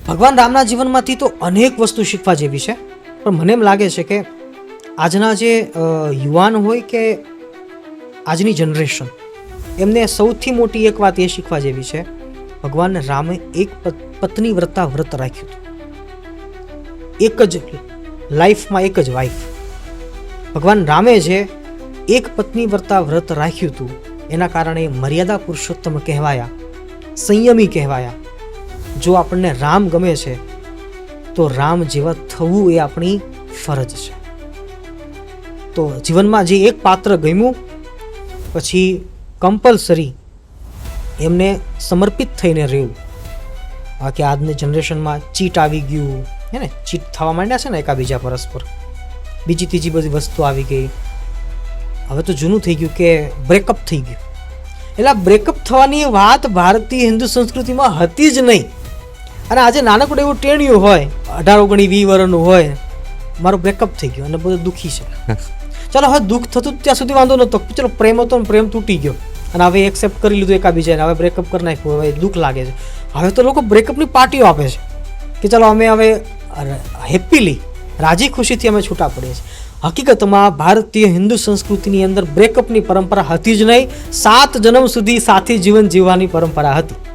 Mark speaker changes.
Speaker 1: ભગવાન રામના જીવનમાંથી તો અનેક વસ્તુ શીખવા જેવી છે, પણ મને એમ લાગે છે કે આજના જે યુવાન હોય કે આજની જનરેશન, એમને સૌથી મોટી એક વાત એ શીખવા જેવી છે, ભગવાન રામે એક પત્ની વ્રતા વ્રત રાખ્યું હતું. એક જ લાઈફમાં એક જ વાઈફ. ભગવાન રામે જે એક પત્ની વ્રતા વ્રત રાખ્યું હતું એના કારણે મર્યાદા પુરુષોત્તમ કહેવાયા, સંયમી કહેવાયા. જો આપણને રામ ગમે છે તો રામ જેવા થવું એ આપણી ફરજ છે. તો જીવનમાં જે એક પાત્ર ગમ્યું પછી કમ્પલસરી એમને સમર્પિત થઈને રહેવું. કે આજની જનરેશનમાં ચીટ આવી ગયું હે ને, ચીટ થવા માંડ્યા છે ને એકાબીજા પરસ્પર, બીજી ત્રીજી બધી વસ્તુ આવી ગઈ. હવે તો જૂનું થઈ ગયું કે બ્રેકઅપ થઈ ગયું. એટલે બ્રેકઅપ થવાની વાત ભારતીય હિન્દુ સંસ્કૃતિમાં હતી જ નહીં. અને આજે નાનકડું એવું ટેણિયું હોય, 18-19-20 વર્ષનું હોય, મારું બ્રેકઅપ થઈ ગયું અને બધું દુઃખી છે. ચાલો હવે દુઃખ થતું ત્યાં સુધી વાંધો નહોતો, ચલો પ્રેમ હતો ને પ્રેમ તૂટી ગયો અને હવે એક્સેપ્ટ કરી લીધું એકાબીજાને, હવે બ્રેકઅપ કરી નાખ્યું, હવે દુઃખ લાગે છે. હવે તો લોકો બ્રેકઅપની પાર્ટીઓ આપે છે કે ચાલો અમે હવે હેપીલી રાજી ખુશીથી અમે છૂટા પડીએ છીએ. હકીકતમાં ભારતીય હિન્દુ સંસ્કૃતિની અંદર બ્રેકઅપની પરંપરા હતી જ નહીં. 7 જન્મ સુધી સાથે જીવન જીવવાની પરંપરા હતી.